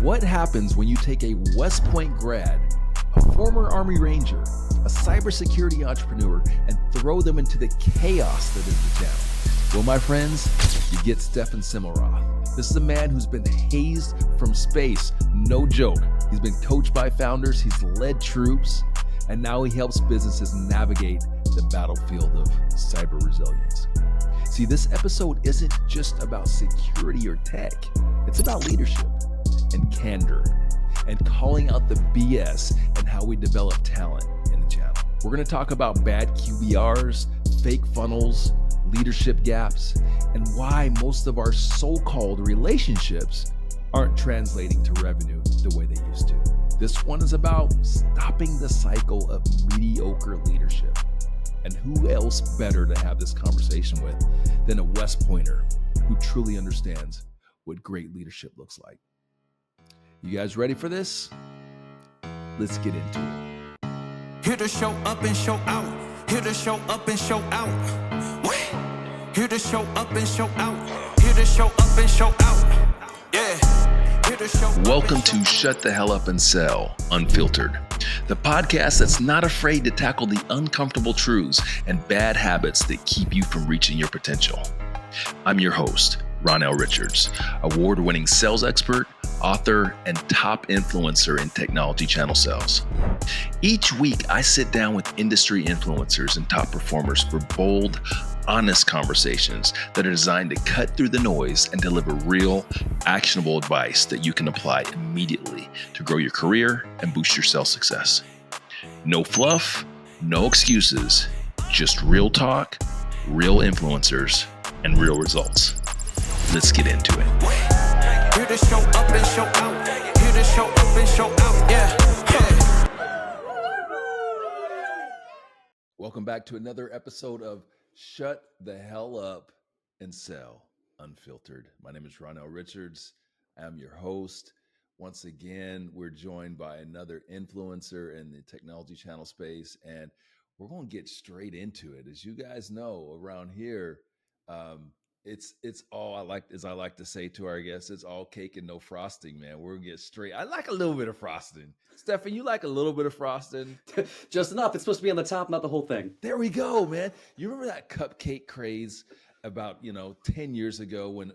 What happens when you take a West Point grad, a former Army Ranger, a cybersecurity entrepreneur, and throw them into the chaos that is the town? Well, my friends, you get Stephen Semmelroth. This is a man who's been hazed from space. No joke. He's been coached by founders, he's led troops, and now he helps businesses navigate the battlefield of cyber resilience. See, this episode isn't just about security or tech. It's about leadership and candor and calling out the BS and how we develop talent in the channel. We're going to talk about bad QBRs, fake funnels, leadership gaps, and why most of our so-called relationships aren't translating to revenue the way they used to. This one is about stopping the cycle of mediocre leadership. And who else better to have this conversation with than a West Pointer who truly understands what great leadership looks like. You guys ready for this? Let's get into it. Here to show up and show out. Here to show up and show out. What? Here to show up and show out. Here to show up and show out. Yeah. Here to show up. Welcome to Shut the Hell Up and Sell Unfiltered, the podcast that's not afraid to tackle the uncomfortable truths and bad habits that keep you from reaching your potential. I'm your host, Ronnell Richards, award-winning sales expert, author, and top influencer in technology channel sales. Each week, I sit down with industry influencers and top performers for bold, honest conversations that are designed to cut through the noise and deliver real, actionable advice that you can apply immediately to grow your career and boost your sales success. No fluff, no excuses, just real talk, real influencers, and real results. Let's get into it. Here to show up and show out. Here to show up and show out. Yeah. Welcome back to another episode of Shut the Hell Up and Sell Unfiltered. My name is Ronnell Richards. I'm your host. Once again, we're joined by another influencer in the technology channel space, and we're going to get straight into it. As you guys know, around here, it's all as I like to say to our guests, it's all cake and no frosting, man. We're gonna get straight. I like a little bit of frosting. Stephen, you like a little bit of frosting? Just enough. It's supposed to be on the top, not the whole thing. There we go, man. You remember that cupcake craze about 10 years ago when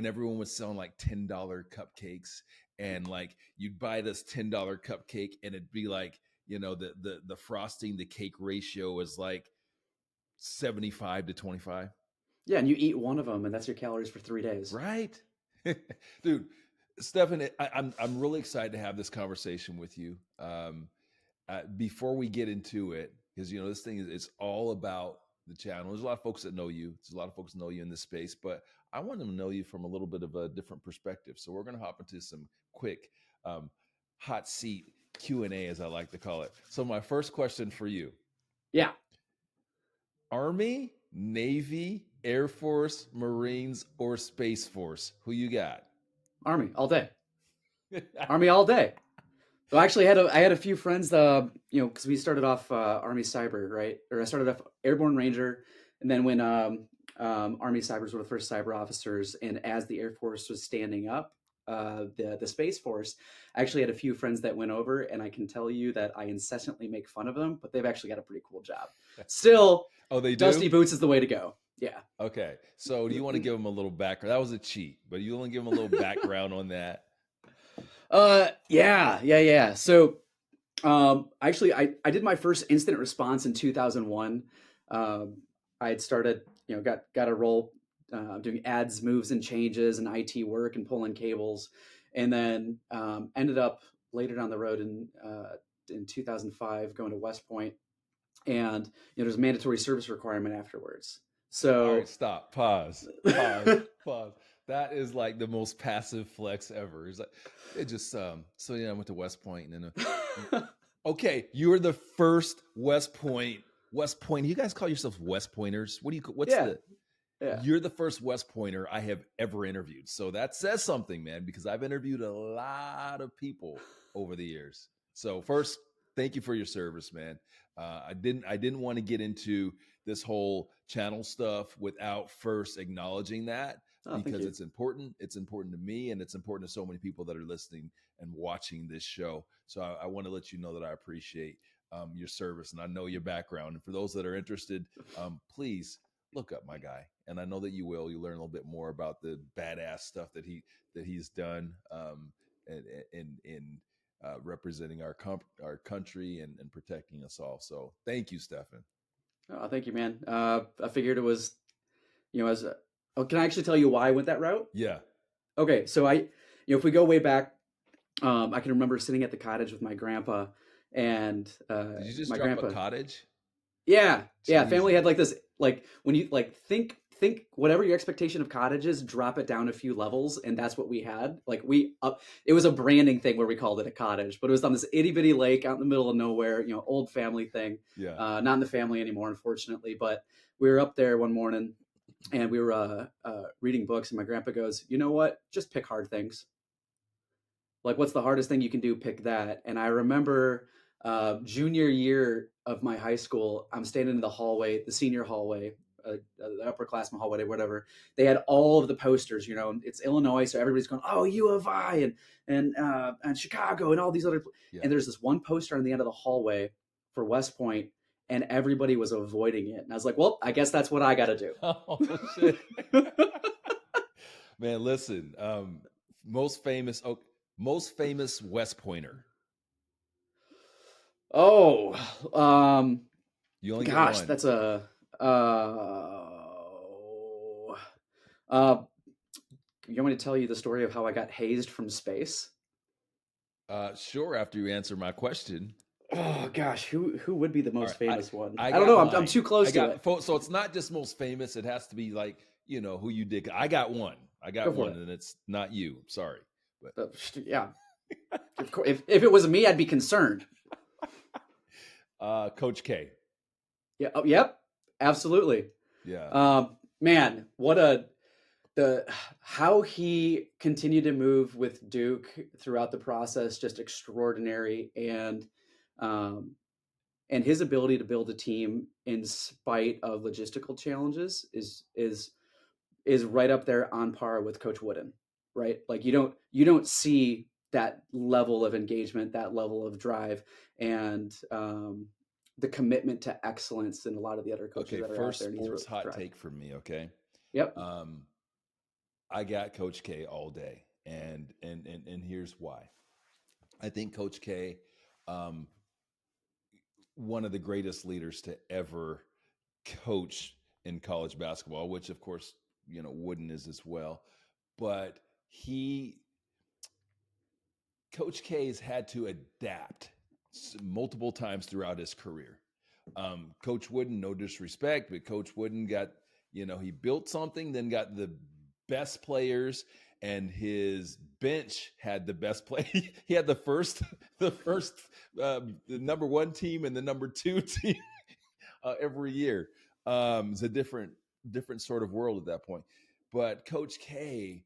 everyone was selling like $10 cupcakes, and like you'd buy this $10 cupcake and it'd be like, the frosting, the cake ratio was like 75 to 25. Yeah, and you eat one of them, and that's your calories for 3 days. Right, dude. Stephen, I'm really excited to have this conversation with you. Before we get into it, because this thing it's all about the channel. There's a lot of folks that know you. There's a lot of folks that know you in this space, but I want them to know you from a little bit of a different perspective. So we're going to hop into some quick hot seat Q&A, as I like to call it. So my first question for you: Yeah, Army, Navy, Air Force, Marines, or Space Force? Who you got? Army all day. Army all day. Well, actually, I had a few friends, because we started off Army Cyber, right? Or I started off Airborne Ranger, and then when Army Cybers were the first cyber officers, and as the Air Force was standing up, the Space Force, I actually had a few friends that went over, and I can tell you that I incessantly make fun of them, but they've actually got a pretty cool job. Still, oh, they do? Dusty boots is the way to go. Yeah. Okay. So do you want to give them a little background? That was a cheat, but you want to give them a little background on that? Yeah. So, actually I did my first incident response in 2001. I had started, got a role, doing ads, moves and changes and IT work and pulling cables. And then, ended up later down the road in 2005, going to West Point, and, there's a mandatory service requirement afterwards. So all right, stop, pause. That is like the most passive flex ever. It's like, I went to West Point, and then, okay, you were the first West Point. You guys call yourselves West Pointers? You're the first West Pointer I have ever interviewed. So that says something, man, because I've interviewed a lot of people over the years. So first, thank you for your service, man. I didn't want to get into this whole channel stuff without first acknowledging that. because it's important. It's important to me, and it's important to so many people that are listening and watching this show. So I want to let you know that I appreciate your service, and I know your background. And for those that are interested, please look up my guy. And I know that you will. You learn a little bit more about the badass stuff that he's done in representing our country and protecting us all. So thank you, Stephen. Oh, thank you, man. I figured it was, can I actually tell you why I went that route? Yeah. Okay. So if we go way back, I can remember sitting at the cottage with my grandpa and, did you just my drop grandpa, a cottage? Yeah. Jeez. Yeah. Family had like this, like when you like think whatever your expectation of cottages, drop it down a few levels. And that's what we had. Like it was a branding thing where we called it a cottage, but it was on this itty bitty lake out in the middle of nowhere, old family thing. Yeah. Not in the family anymore, unfortunately, but we were up there one morning and we were reading books and my grandpa goes, you know what? Just pick hard things. Like, what's the hardest thing you can do? Pick that. And I remember junior year of my high school, I'm standing in the hallway, the senior hallway, the upperclassmen hallway, whatever. They had all of the posters, it's Illinois. So everybody's going, oh, U of I and Chicago and all these other. Yeah. And there's this one poster on the end of the hallway for West Point and everybody was avoiding it. And I was like, well, I guess that's what I got to do. Oh, shit. Man, listen, most famous West Pointer. Oh, you only gosh, get one. That's a, you want me to tell you the story of how I got hazed from space? Sure. After you answer my question. Oh gosh, who would be the most famous one? I don't know. I'm too close to it. So it's not just most famous. It has to be like, who you did. I got one. And it's not you. Sorry. But yeah. if it was me, I'd be concerned. Coach K. Yeah. Oh, yep. Absolutely. Yeah. Man, how he continued to move with Duke throughout the process, just extraordinary. And his ability to build a team in spite of logistical challenges is right up there on par with Coach Wooden, right? Like you don't see that level of engagement, that level of drive, and the commitment to excellence in a lot of the other coaches that are out there. First hot take from me, okay? Yep. I got Coach K all day, and here's why. I think Coach K, one of the greatest leaders to ever coach in college basketball, which of course, Wooden is as well. But Coach K has had to adapt multiple times throughout his career. Coach Wooden, no disrespect, but Coach Wooden got, he built something, then got the best players, and his bench had the best play. He had the number one team and the number two team every year. It's a different sort of world at that point. But Coach K,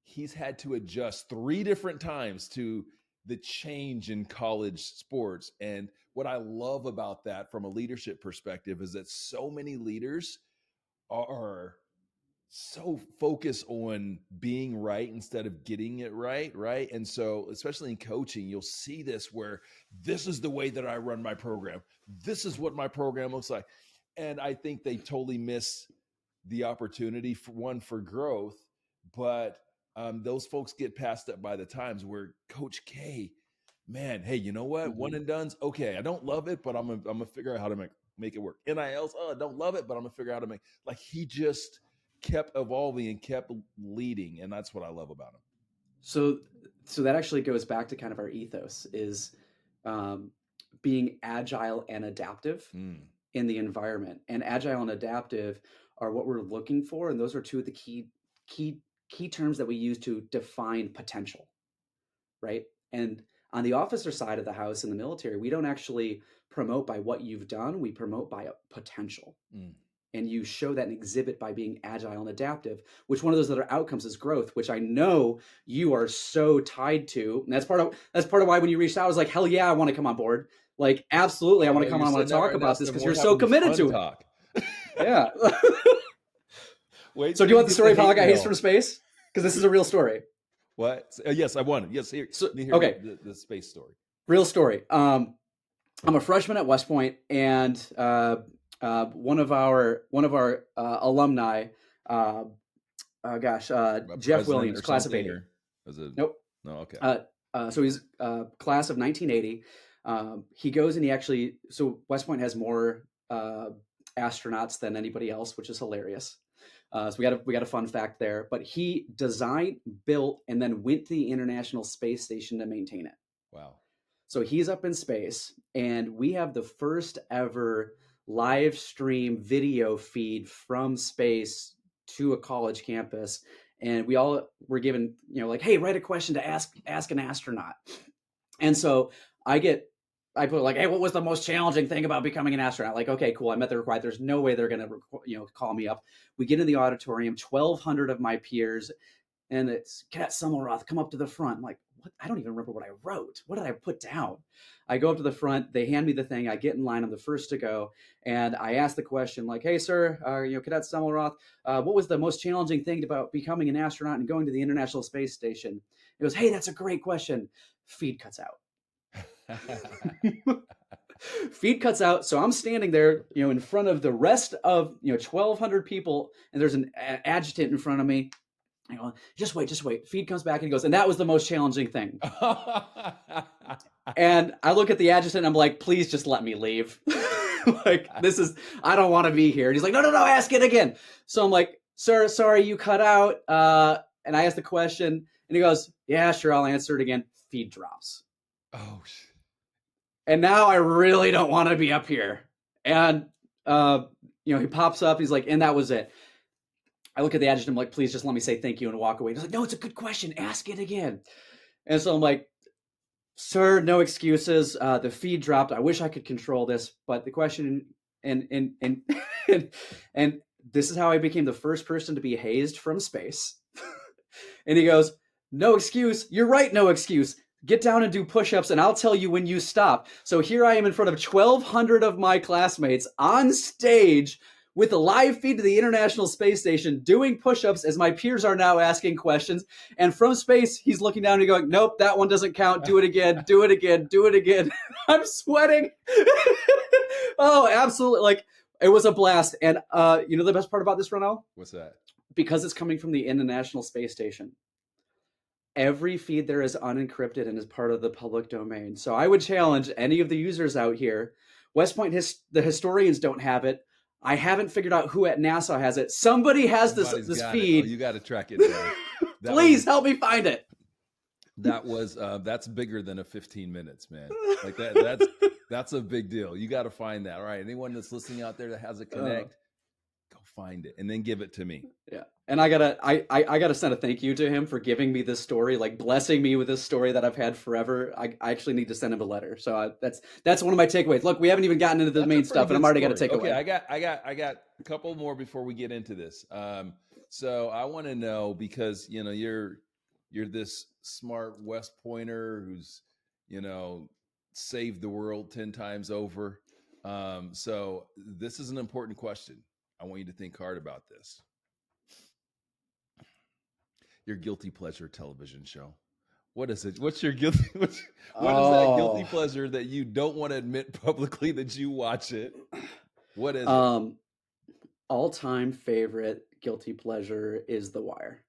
he's had to adjust 3 different times to the change in college sports. And what I love about that from a leadership perspective is that so many leaders are so focused on being right instead of getting it right. And so, especially in coaching, you'll see this where this is the way that I run my program. This is what my program looks like. And I think they totally miss the opportunity for growth, but those folks get passed up by the times where Coach K, man, hey, you know what? Mm-hmm. One and done's okay. I don't love it, but I'm gonna figure out how to make it work. NILs, I don't love it, but I'm gonna figure out how to like he just kept evolving and kept leading, and that's what I love about him. So that actually goes back to kind of our ethos is being agile and adaptive in the environment. And agile and adaptive are what we're looking for, and those are 2 of the key terms that we use to define potential, right? And on the officer side of the house in the military, we don't actually promote by what you've done, we promote by a potential. And you show that and exhibit by being agile and adaptive, which one of those other outcomes is growth, which I know you are so tied to. And that's part of why when you reached out, I was like, hell yeah, I want to come on board. Like, absolutely, I want to come on. I want to talk about this because you're so committed to it. Yeah. Wait. So do you want the story of how I got hate hazed from space? Because this is a real story. What? Yes, I want it. Yes, here. So, let me hear okay. the space story. Real story. I'm a freshman at West Point, and one of our alumni, Jeff Williams, class of 80. Nope. No, okay. So he's class of 1980. He goes and he actually, so West Point has more astronauts than anybody else, which is hilarious. So we got a fun fact there. But he designed, built, and then went to the International Space Station to maintain it. Wow. So he's up in space, and we have the first ever live stream video feed from space to a college campus. And we all were given, like, hey, write a question to ask an astronaut. And so I put like, hey, what was the most challenging thing about becoming an astronaut? Like, okay, cool. I met the requirement. There's no way they're going to, call me up. We get in the auditorium, 1,200 of my peers, and it's Cadet Semmelroth, come up to the front. I'm like, what? I don't even remember what I wrote. What did I put down? I go up to the front. They hand me the thing. I get in line. I'm the first to go. And I ask the question like, hey, sir, Cadet Semmelroth, what was the most challenging thing about becoming an astronaut and going to the International Space Station? He goes, hey, that's a great question. Feed cuts out. Feed cuts out. So I'm standing there, in front of the rest of, 1,200 people. And there's an adjutant in front of me. I go, just wait. Feed comes back and he goes, and that was the most challenging thing. And I look at the adjutant and I'm like, please just let me leave. Like, I don't want to be here. And he's like, no, ask it again. So I'm like, sir, sorry, you cut out. And I asked the question and he goes, yeah, sure, I'll answer it again. Feed drops. Oh, shit. And now I really don't want to be up here. And, he pops up. He's like, and that was it. I look at the adjutant, I'm like, please just let me say thank you and walk away. He's like, no, it's a good question. Ask it again. And so I'm like, sir, no excuses. The feed dropped. I wish I could control this, but the question and this is how I became the first person to be hazed from space. And he goes, no excuse. You're right, no excuse. Get down and do push-ups and I'll tell you when you stop. So here I am in front of 1,200 of my classmates on stage with a live feed to the International Space Station, doing push-ups as my peers are now asking questions. And from space, he's looking down and going, nope, that one doesn't count. Do it again, do it again, do it again. I'm sweating. Oh, absolutely. Like, it was a blast. And the best part about this, Ronnell? What's that? Because it's coming from the International Space Station. Every feed there is unencrypted and is part of the public domain. So I would challenge any of the users out here. West Point, the historians don't have it. I haven't figured out who at NASA has it. Somebody has this feed. Oh, you got to track it down. Please help me find it. That's bigger than a 15 minutes, man. Like that's a big deal. You got to find that. All right. Anyone that's listening out there that has a connect, go find it and then give it to me. Yeah. And I gotta send a thank you to him for giving me this story, like blessing me with this story that I've had forever. I actually need to send him a letter. So that's one of my takeaways. Look, we haven't even gotten into the main stuff, and I'm already gonna take away. Okay, I got a couple more before we get into this. So I want to know, because you're this smart West Pointer who's saved the world 10 times over. So this is an important question. I want you to think hard about this. Your guilty pleasure television show. What is it? What's your guilty? What is that guilty pleasure that you don't want to admit publicly that you watch it? What is it? All-time favorite guilty pleasure is The Wire.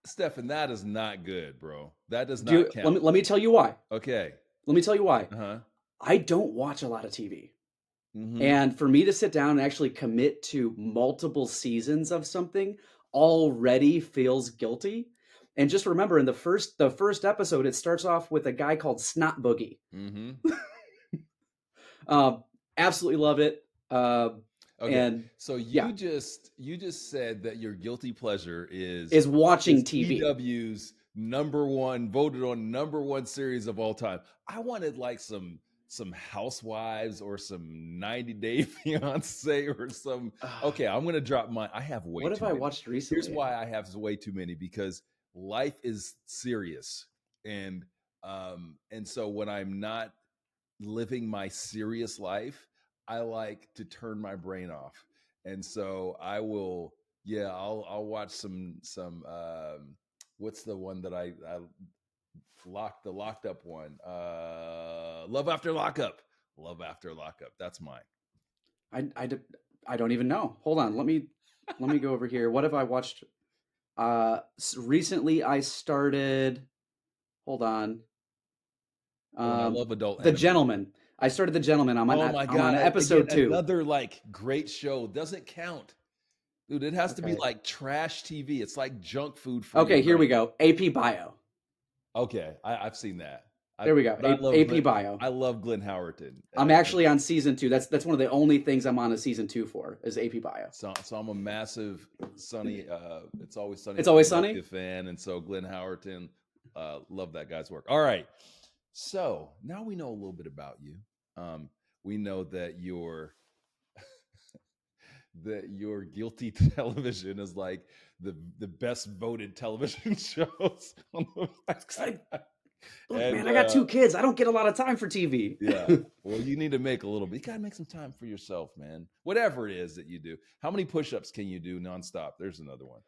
Stephen, that is not good, bro. That does not count. Let me tell you why. Okay. Let me tell you why. Uh-huh. I don't watch a lot of TV. Mm-hmm. And for me to sit down and actually commit to multiple seasons of something already feels guilty. And just remember, in the first episode, it starts off with a guy called Snot Boogie. Mm-hmm. Absolutely love it. Okay. And so you just said that your guilty pleasure is watching TV. CW's voted on number one series of all time. I wanted like some Housewives or some 90 Day Fiance or some. Okay, I'm gonna drop mine. I have way. What have I watched recently? Here's why I have way too many, because life is serious, and so when I'm not living my serious life, I like to turn my brain off. And so I will, I'll watch some what's the one that I locked up one? Love After Lockup. Love After Lockup. That's mine. I don't even know. Hold on. Let me go over here. What have I watched? Recently I started, hold on. I love adult The anime. Gentleman. I started The Gentleman. I'm Oh on, my I'm God. on episode Again, 2. another like great show. Doesn't count. Dude, it has to be Okay. like trash TV. It's like junk food for Okay, your here we brain. go. AP Bio. Okay, I've seen that. There we go. But I love AP Bio. I love Glenn Howerton. I'm actually on season 2. That's one of the only things I'm on a season 2 for is AP Bio. So I'm a massive Sunny. It's Always Sunny. It's Always Sunny fan, and so Glenn Howerton, love that guy's work. All right, so now we know a little bit about you. We know that your Guilty Television is like the best voted television shows on the website. Look, man, I got 2 kids. I don't get a lot of time for TV. Yeah. Well, you need to make a little bit. You got to make some time for yourself, man. Whatever it is that you do. How many push-ups can you do nonstop? There's another one.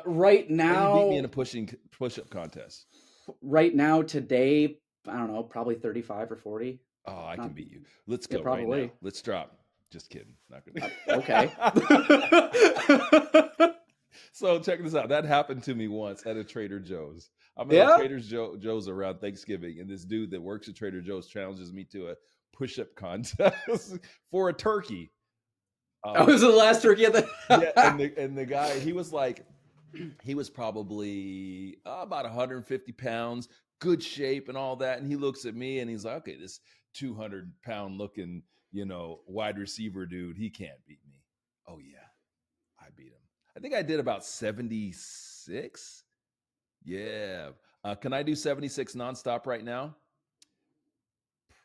Right now, you beat me in a push-up contest. Right now, today, I don't know, probably 35 or 40. Oh, I can beat you. Let's go probably. right now. Let's drop. Just kidding. Not gonna. Okay. So check this out. That happened to me once at a Trader Joe's. I'm at Trader Joe's around Thanksgiving, and this dude that works at Trader Joe's challenges me to a push-up contest for a turkey. I was the last turkey at the. and the guy, he was probably about 150 pounds, good shape and all that. And he looks at me and he's like, okay, this 200-pound looking, wide receiver dude, he can't beat me. Oh yeah, I beat him. I think I did about 76. Yeah. Can I do 76 nonstop right now?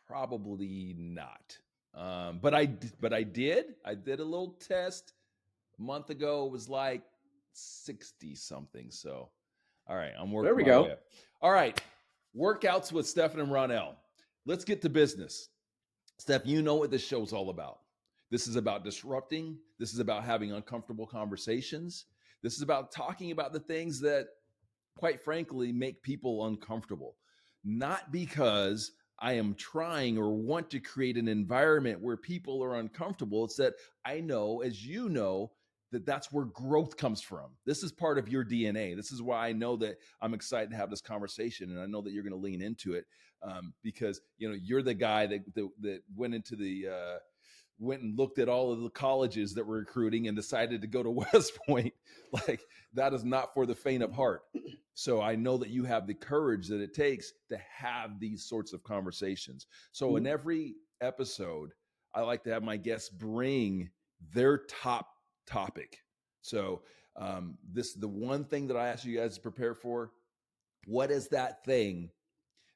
Probably not. But I did a little test a month ago. It was like 60 something. So, all right, I'm working. There we go. Way up. All right, workouts with Stephen and Ronnell. Let's get to business. Steph, you know what this show's all about. This is about disrupting. This is about having uncomfortable conversations. This is about talking about the things that, quite frankly, make people uncomfortable. Not because I am trying or want to create an environment where people are uncomfortable. It's that I know, as you know, that that's where growth comes from. This is part of your DNA. This is why I know that I'm excited to have this conversation, and I know that you're going to lean into it because you're the guy that went and looked at all of the colleges that were recruiting and decided to go to West Point. Like, that is not for the faint of heart. So I know that you have the courage that it takes to have these sorts of conversations. So in every episode, I like to have my guests bring their top topic. So the one thing that I ask you guys to prepare for, what is that thing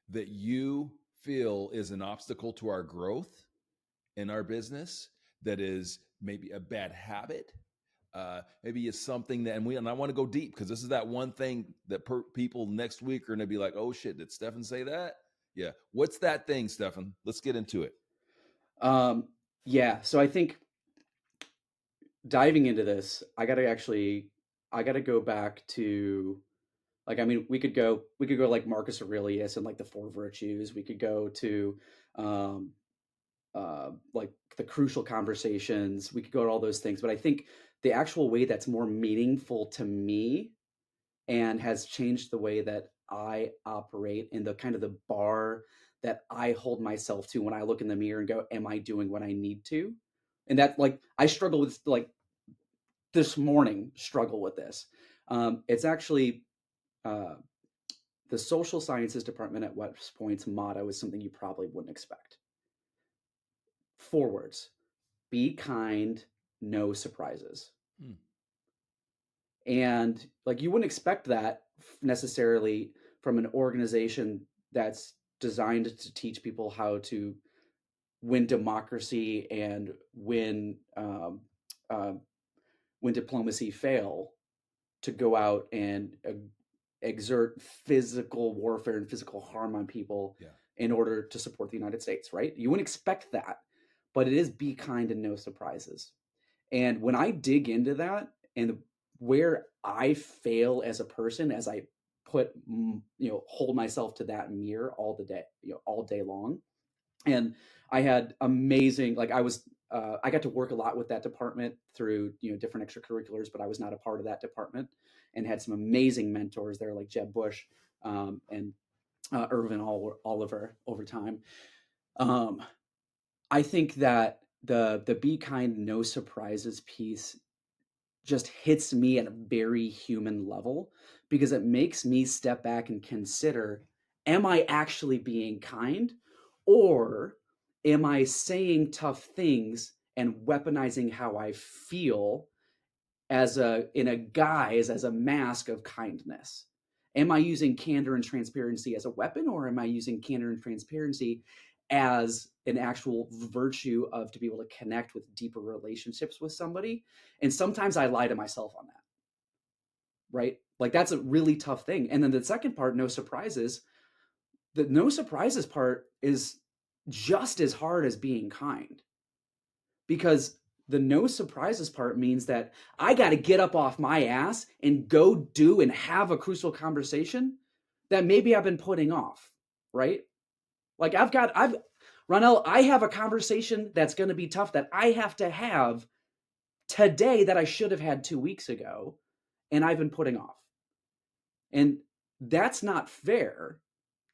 that you feel is an obstacle to our growth in our business, that is maybe a bad habit, maybe it's something that, and I want to go deep, because this is that one thing that people next week are going to be like, oh shit, did Stephen say that? Yeah. What's that thing, Stephen? Let's get into it. Yeah. So I think diving into this, I got to go back to, like, I mean, we could go like Marcus Aurelius and like the 4 virtues. We could go to, like the crucial conversations. We could go to all those things, but I think the actual way that's more meaningful to me and has changed the way that I operate and the kind of the bar that I hold myself to when I look in the mirror and go, am I doing what I need to? And that, like, I struggle with, like, this morning struggle with this. It's actually the social sciences department at West Point's motto is something you probably wouldn't expect. 4 words: be kind, no surprises. And like, you wouldn't expect that necessarily from an organization that's designed to teach people how to win democracy and when diplomacy fail, to go out and exert physical warfare and physical harm on people in order to support the United States, right? You wouldn't expect that, but it is be kind and no surprises. And when I dig into that and where I fail as a person, as I hold myself to that mirror all the day, all day long. And I had amazing, like I got to work a lot with that department through, different extracurriculars, but I was not a part of that department, and had some amazing mentors there like Jeb Bush, and Irvin Oliver over time. Um, I think that the be kind, no surprises piece just hits me at a very human level, because it makes me step back and consider, am I actually being kind, or am I saying tough things and weaponizing how I feel as a mask of kindness? Am I using candor and transparency as a weapon, or am I using candor and transparency as an actual virtue of to be able to connect with deeper relationships with somebody? And sometimes I lie to myself on that, right? Like that's a really tough thing. And then the second part, no surprises, the no surprises part is just as hard as being kind, because the no surprises part means that I got to get up off my ass and go do and have a crucial conversation that maybe I've been putting off, right? Like Ronnell, I have a conversation that's going to be tough that I have to have today that I should have had 2 weeks ago, and I've been putting off. And that's not fair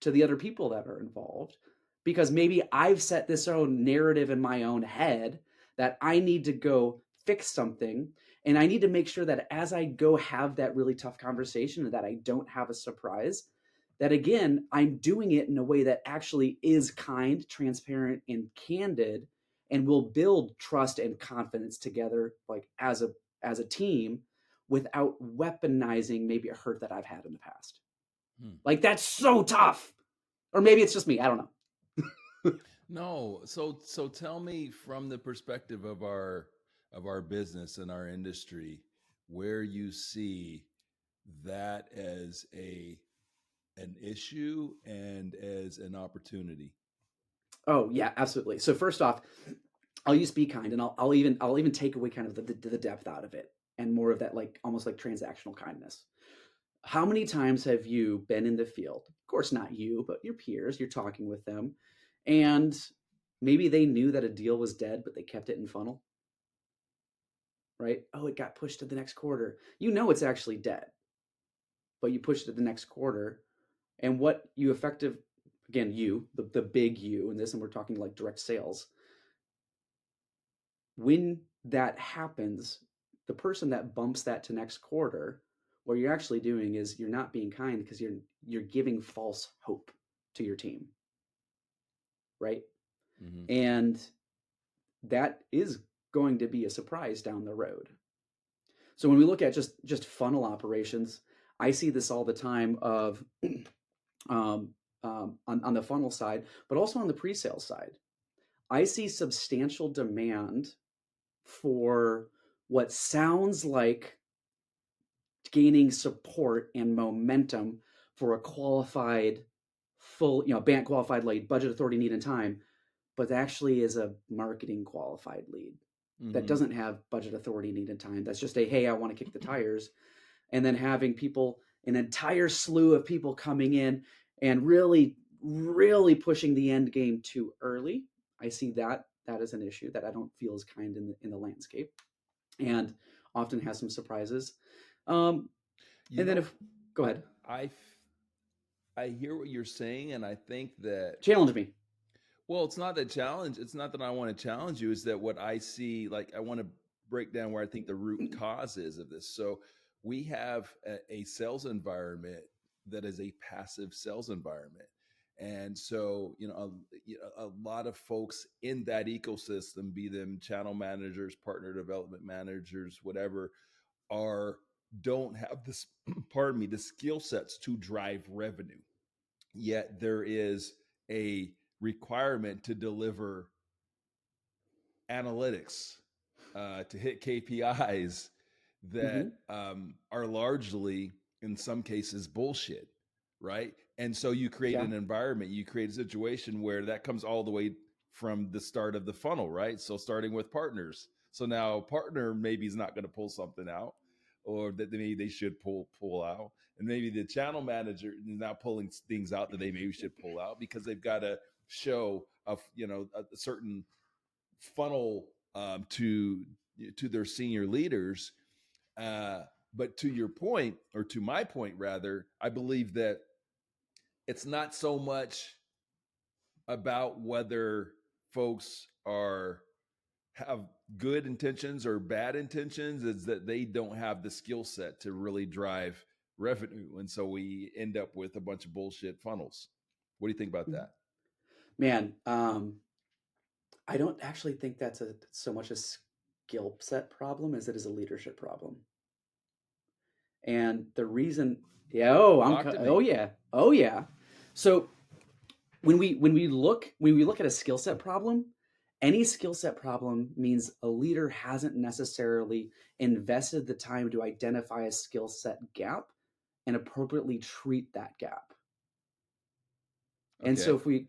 to the other people that are involved, because maybe I've set this own narrative in my own head that I need to go fix something, and I need to make sure that as I go have that really tough conversation, that I don't have a surprise, that again, I'm doing it in a way that actually is kind, transparent, and candid, and will build trust and confidence together, like as a team, without weaponizing maybe a hurt that I've had in the past. Like that's so tough. Or maybe it's just me. I don't know. No, so tell me from the perspective of our business and our industry, where you see that as an issue and as an opportunity. Oh yeah, absolutely. So first off, I'll use be kind, and I'll even take away kind of the depth out of it, and more of that, like almost like transactional kindness. How many times have you been in the field? Of course, not you, but your peers. You're talking with them, and maybe they knew that a deal was dead, but they kept it in funnel, right? Oh, it got pushed to the next quarter. You know it's actually dead, but you pushed it to the next quarter. And what you again, the big you in this, and we're talking like direct sales. When that happens, the person that bumps that to next quarter, what you're actually doing is you're not being kind, because you're giving false hope to your team, right? Mm-hmm. And that is going to be a surprise down the road. So when we look at just funnel operations, I see this all the time of on the funnel side, but also on the pre-sale side. I see substantial demand for what sounds like gaining support and momentum for a qualified, full, BANT qualified lead, budget authority, need, and time, but actually is a marketing qualified lead that doesn't have budget authority, need, and time. That's just hey, I want to kick the tires. And then having an entire slew of people coming in and really, really pushing the end game too early. I see that is an issue that I don't feel is kind in the landscape, and often has some surprises. Go ahead. I hear what you're saying, and I think that Challenge me. Well, it's not the challenge. It's not that I want to challenge you. Is that what I see? Like, I want to break down where I think the root cause is of this. So we have a sales environment that is a passive sales environment. And so, a lot of folks in that ecosystem, be them channel managers, partner development managers, whatever, don't have this, pardon me, the skill sets to drive revenue. Yet there is a requirement to deliver analytics, to hit KPIs that are largely, in some cases, bullshit, right? And so you create an environment, you create a situation where that comes all the way from the start of the funnel, right? So starting with partners. So now partner maybe is not going to pull something out, or that maybe they should pull out, and maybe the channel manager is now pulling things out that they maybe should pull out because they've got to show a certain funnel to their senior leaders. But to your point, or to my point rather, I believe that it's not so much about whether folks have good intentions or bad intentions, is that they don't have the skill set to really drive revenue. And so we end up with a bunch of bullshit funnels. What do you think about that? Man, I don't actually think that's so much a skill set problem as it is a leadership problem. And the reason, oh yeah. So when we look at a skill set problem, any skill set problem means a leader hasn't necessarily invested the time to identify a skill set gap and appropriately treat that gap. Okay. And so if we,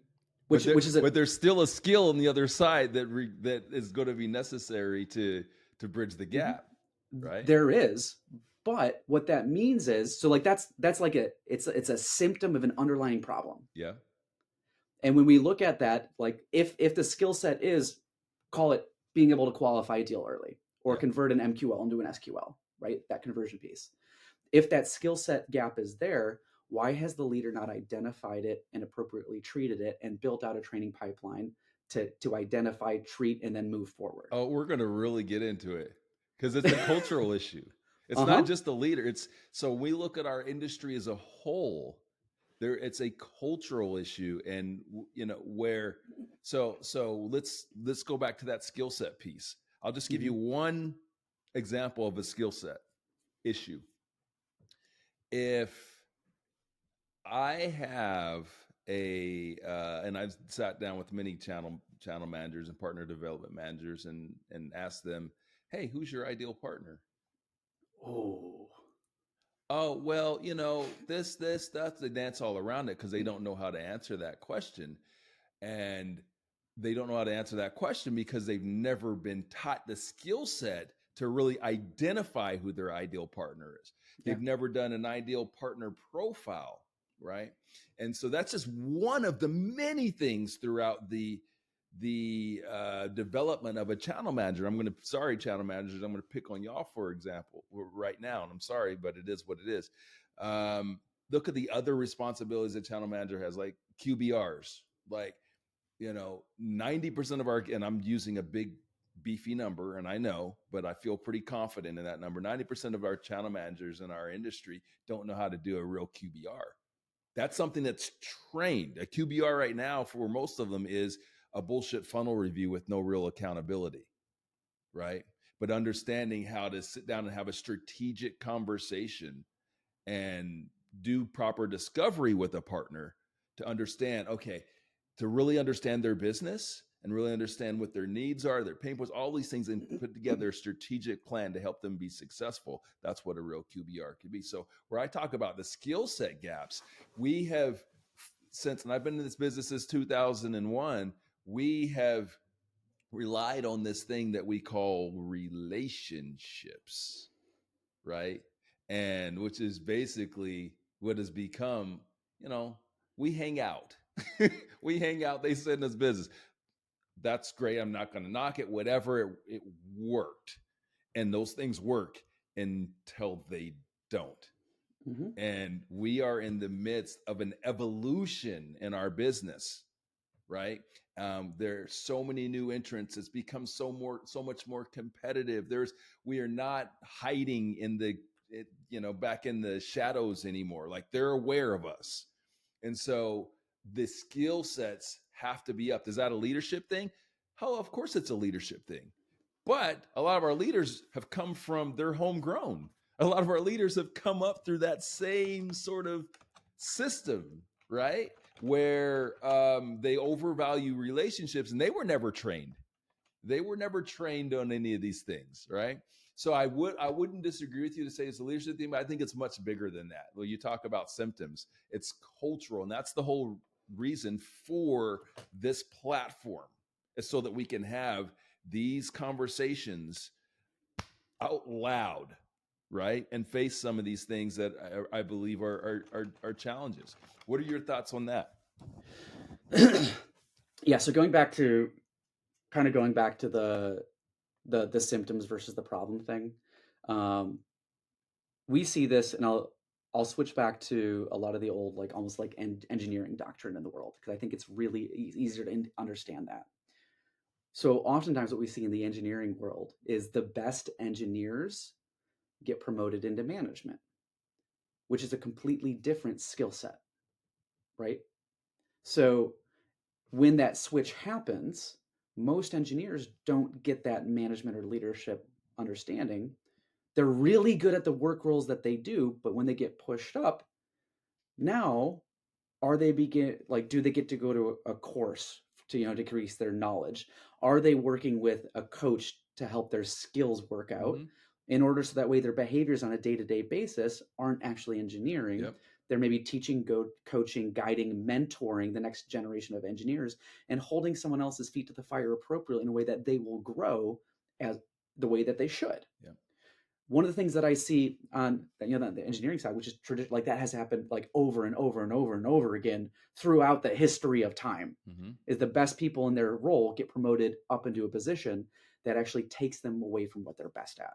but there's still a skill on the other side that is going to be necessary to bridge the gap, right? There is, but what that means is, so like that's like it's a symptom of an underlying problem. Yeah. And when we look at that, like if the skill set is, call it being able to qualify a deal early or convert an MQL into an SQL, right? That conversion piece. If that skill set gap is there, why has the leader not identified it and appropriately treated it and built out a training pipeline to identify, treat, and then move forward? Oh, we're going to really get into it because it's a cultural issue. It's not just the leader. So we look at our industry as a whole. It's a cultural issue, and where. So let's go back to that skill set piece. I'll just give you one example of a skill set issue. If I have and I've sat down with many channel managers and partner development managers and asked them, hey, who's your ideal partner? Oh, well, this, that, they dance all around it because they don't know how to answer that question. And they don't know how to answer that question because they've never been taught the skill set to really identify who their ideal partner is. They've never done an ideal partner profile, right? And so that's just one of the many things throughout the development of a channel manager. Sorry, channel managers, I'm going to pick on y'all, for example, right now. And I'm sorry, but it is what it is. Look at the other responsibilities a channel manager has, like QBRs, like, 90% of our, and I'm using a big beefy number, and I know, but I feel pretty confident in that number. 90% of our channel managers in our industry don't know how to do a real QBR. That's something that's trained. A QBR right now for most of them is a bullshit funnel review with no real accountability, right? But understanding how to sit down and have a strategic conversation and do proper discovery with a partner to understand, to really understand their business and really understand what their needs are, their pain points, all these things, and put together a strategic plan to help them be successful. That's what a real QBR could be. So where I talk about the skill set gaps, we have, and I've been in this business since 2001, we have relied on this thing that we call relationships, right? And which is basically what has become, we hang out. We hang out. They send us business. That's great. I'm not going to knock it. Whatever, it worked. And those things work until they don't. And we are in the midst of an evolution in our business, right? There are so many new entrants. It's become so much more competitive. We are not hiding in back in the shadows anymore. Like, they're aware of us. And so the skill sets have to be up. Is that a leadership thing? Oh, of course it's a leadership thing. But a lot of our leaders have come from, they're homegrown. A lot of our leaders have come up through that same sort of system, right? Where they overvalue relationships, and they were never trained. They were never trained on any of these things, right? So I wouldn't disagree with you to say it's a leadership thing, but I think it's much bigger than that. Well, you talk about symptoms, it's cultural, and that's the whole reason for this platform, is so that we can have these conversations out loud, right? And face some of these things that I believe are challenges. What are your thoughts on that? Yeah. So going back to the symptoms versus the problem thing. We see this, and I'll switch back to a lot of the old, like almost like engineering doctrine in the world, because I think it's really easier to understand that. So oftentimes what we see in the engineering world is the best engineers get promoted into management, which is a completely different skill set, right? So when that switch happens, most engineers don't get that management or leadership understanding. They're really good at the work roles that they do, but when they get pushed up, now do they get to go to a course to decrease their knowledge? Are they working with a coach to help their skills work out in order so that way their behaviors on a day-to-day basis aren't actually engineering? Yep. They're maybe teaching, coaching, guiding, mentoring the next generation of engineers and holding someone else's feet to the fire appropriately in a way that they will grow as the way that they should. Yep. One of the things that I see on the engineering side, which is traditional, like that has happened like over and over and over and over again throughout the history of time, is the best people in their role get promoted up into a position that actually takes them away from what they're best at.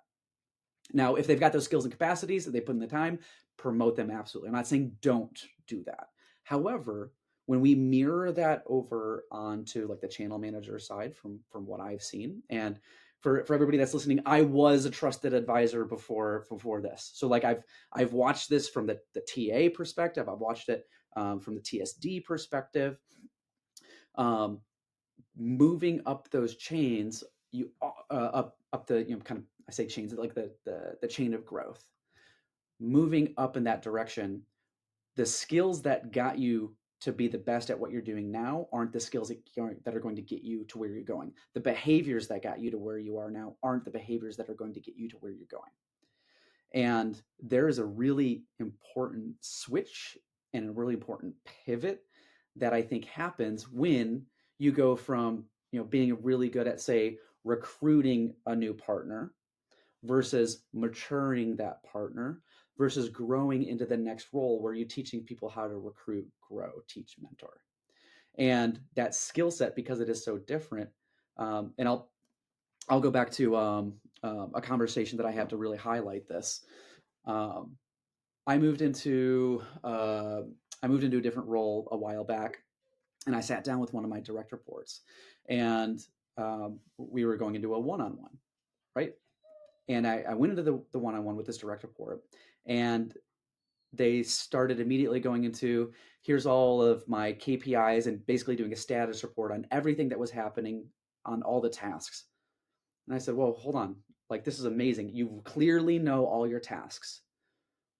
Now, if they've got those skills and capacities that they put in the time, promote them absolutely. I'm not saying don't do that. However, when we mirror that over onto like the channel manager side from what I've seen, and for everybody that's listening, I was a trusted advisor before this. So like I've watched this from the TA perspective. I've watched it from the TSD perspective. Moving up those chains, you up the kind of, I say chains, like the chain of growth. Moving up in that direction, the skills that got you to be the best at what you're doing now aren't the skills that are going to get you to where you're going. The behaviors that got you to where you are now aren't the behaviors that are going to get you to where you're going. And there is a really important switch and a really important pivot that I think happens when you go from being really good at, say, recruiting a new partner versus maturing that partner versus growing into the next role where you're teaching people how to recruit, grow, teach, mentor. And that skill set, because it is so different, and I'll go back to a conversation that I have to really highlight this. I moved into a different role a while back, and I sat down with one of my direct reports, and we were going into a one-on-one, right? And I went into the one-on-one with this direct report, and they started immediately going into, here's all of my KPIs and basically doing a status report on everything that was happening on all the tasks. And I said, well, hold on. Like, this is amazing. You clearly know all your tasks.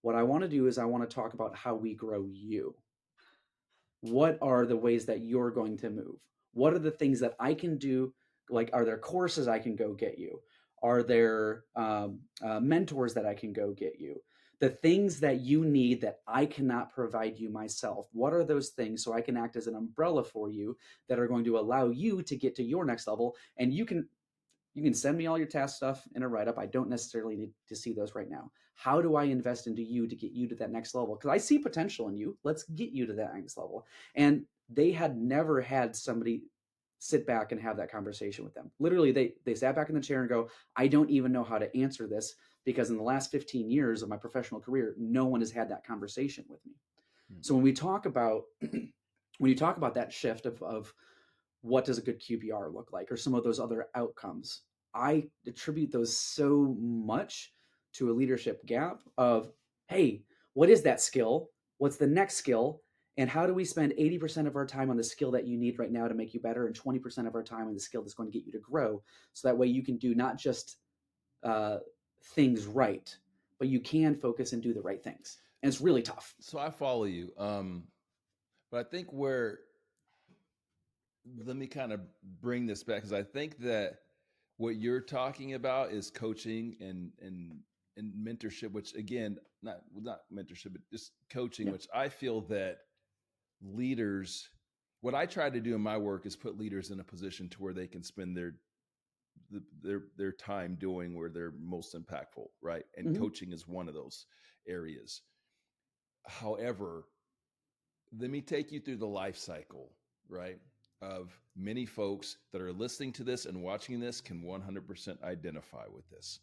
What I want to do is I want to talk about how we grow you. What are the ways that you're going to move? What are the things that I can do? Like, are there courses I can go get you? Are there mentors that I can go get you? The things that you need that I cannot provide you myself. What are those things so I can act as an umbrella for you that are going to allow you to get to your next level? And you can send me all your task stuff in a write-up. I don't necessarily need to see those right now. How do I invest into you to get you to that next level? Because I see potential in you. Let's get you to that next level. And they had never had somebody sit back and have that conversation with them. Literally, they sat back in the chair and go, I don't even know how to answer this, because in the last 15 years of my professional career, no one has had that conversation with me. So when we talk about when you talk about that shift of what does a good QBR look like, or some of those other outcomes, I attribute those so much to a leadership gap of, hey, what is that skill? What's the next skill? And how do we spend 80% of our time on the skill that you need right now to make you better, and 20% of our time on the skill that's going to get you to grow? So that way you can do not just things right, but you can focus and do the right things. And it's really tough. So I follow you. But I think let me kind of bring this back, because I think that what you're talking about is coaching and mentorship, which again, not mentorship, but just coaching, which I feel that leaders, what I try to do in my work is put leaders in a position to where they can spend their their time doing where they're most impactful, right? And coaching is one of those areas. However, let me take you through the life cycle, right, of many folks that are listening to this and watching this can 100% identify with this.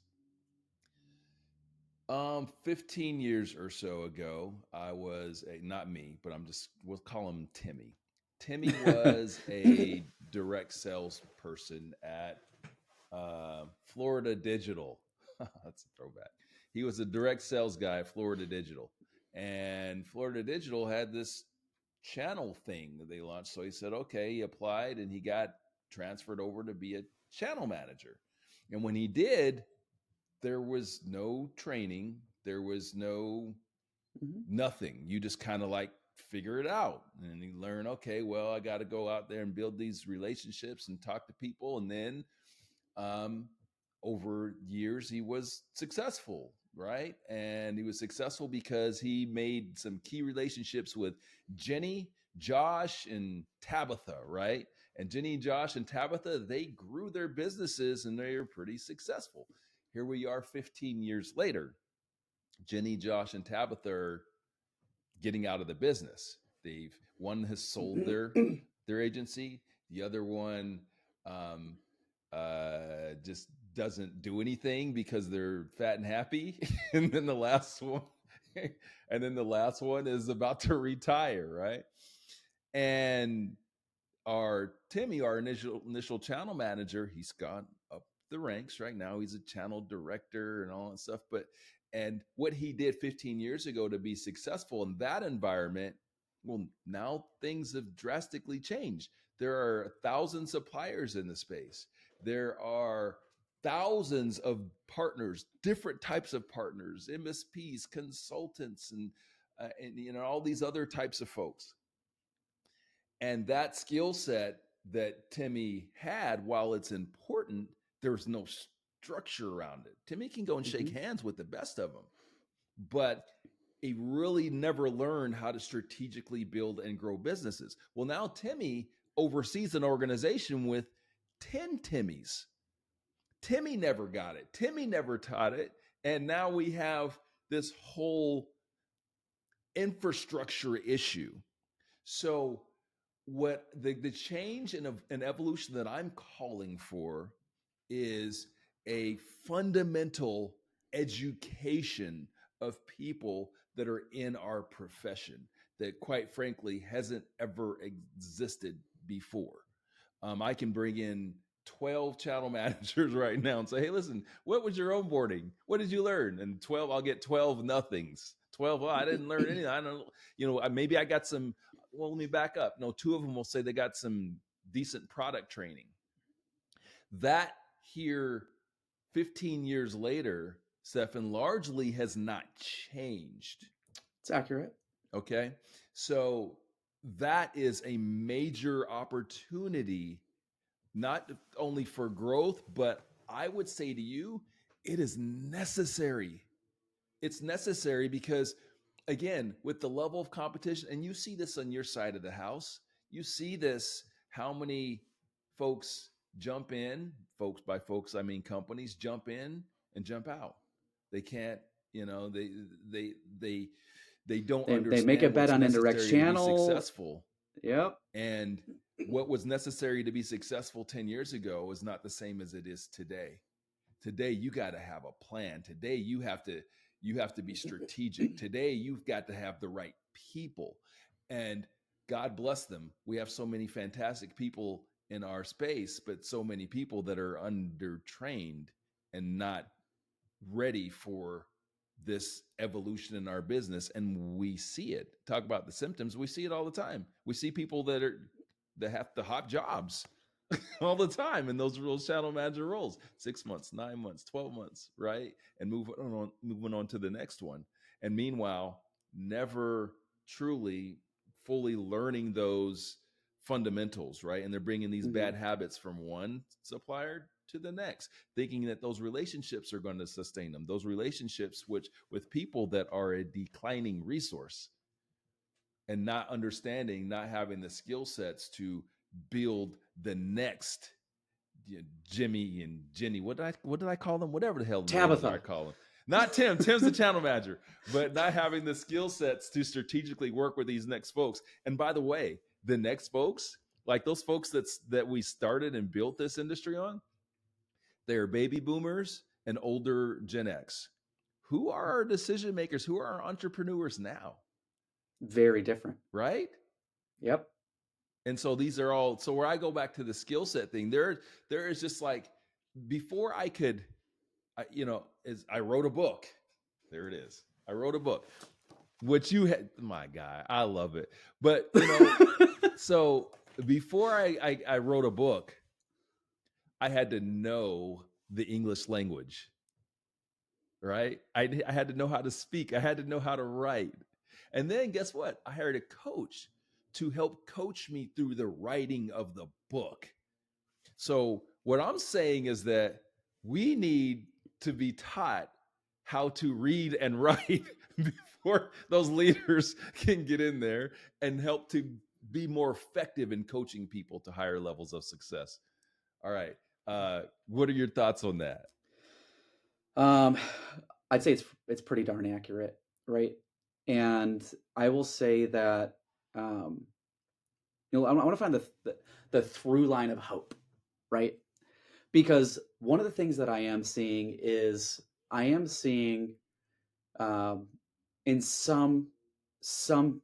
15 years or so ago, I was not me, but we'll call him Timmy. Timmy was a direct sales person at Florida Digital. That's a throwback. He was a direct sales guy at Florida Digital. And Florida Digital had this channel thing that they launched. So he said, okay, he applied and he got transferred over to be a channel manager. And when he did, there was no training. There was nothing. You just kind of like figure it out. And you learn, okay, well, I got to go out there and build these relationships and talk to people. And then over years, he was successful, right? And he was successful because he made some key relationships with Jenny, Josh, and Tabitha, right? And Jenny, Josh, and Tabitha, they grew their businesses and they are pretty successful. Here we are 15 years later. Jenny, Josh, and Tabitha are getting out of the business. One has sold their agency. The other one just doesn't do anything because they're fat and happy. And then the last one is about to retire, right? And our Timmy, our initial channel manager, he's gone up the ranks right now. He's a channel director and all that stuff. And what he did 15 years ago to be successful in that environment, well, now things have drastically changed. There are 1,000 suppliers in the space. There are thousands of partners, different types of partners, MSPs, consultants, and all these other types of folks. And that skill set that Timmy had, while it's important, there's no structure around it. Timmy can go and shake hands with the best of them, but he really never learned how to strategically build and grow businesses. Well, now Timmy oversees an organization with 10 Timmys. Timmy never got it. Timmy never taught it. And now we have this whole infrastructure issue. So what the change and evolution that I'm calling for is a fundamental education of people that are in our profession that, quite frankly, hasn't ever existed before. I can bring in 12 channel managers right now and say, hey, listen, what was your onboarding? What did you learn? And I'll get 12 nothings. 12, well, I didn't learn anything. I don't, maybe I got some, well, let me back up. No, 2 of them will say they got some decent product training. That here, 15 years later, Stephen, largely has not changed. It's accurate. Okay. So that is a major opportunity, not only for growth, but I would say to you, it is necessary. It's necessary because, again, with the level of competition, and you see this on your side of the house, you see this, how many folks jump in, by folks, I mean companies jump in and jump out. They can't, they don't understand. They make a bet on indirect channel. Successful. Yep. And what was necessary to be successful 10 years ago is not the same as it is today. Today, you got to have a plan. Today, you have to be strategic. Today, you've got to have the right people. And God bless them. We have so many fantastic people in our space, but so many people that are undertrained and not ready for this evolution in our business. And we see it. Talk about the symptoms. We see it all the time. We see people that have the hot jobs all the time in those channel manager roles, 6 months, 9 months, 12 months, right? And moving on to the next one. And meanwhile, never truly fully learning those fundamentals, right? And they're bringing these bad habits from one supplier to the next, thinking that those relationships are going to sustain them. Those relationships with people that are a declining resource, and not understanding, not having the skill sets to build the next Jimmy and Jenny. What did I call them? Whatever the hell the Tabitha. names I call them. Not Tim. Tim's the channel manager, but not having the skill sets to strategically work with these next folks. And by the way, the next folks, like those folks that we started and built this industry on, they're baby boomers and older Gen X. Who are our decision makers? Who are our entrepreneurs now? Very different. Right? Yep. And so these are all, so where I go back to the skill set thing, there is just like, before I could, I wrote a book. There it is. I wrote a book, which you had, my guy, I love it. But, so before I wrote a book, I had to know the English language, right? I had to know how to speak. I had to know how to write. And then guess what? I hired a coach to help coach me through the writing of the book. So what I'm saying is that we need to be taught how to read and write before those leaders can get in there and help to be more effective in coaching people to higher levels of success. All right. What are your thoughts on that? I'd say it's pretty darn accurate, right? And I will say that I want to find the through line of hope, right? Because one of the things that I am seeing is in some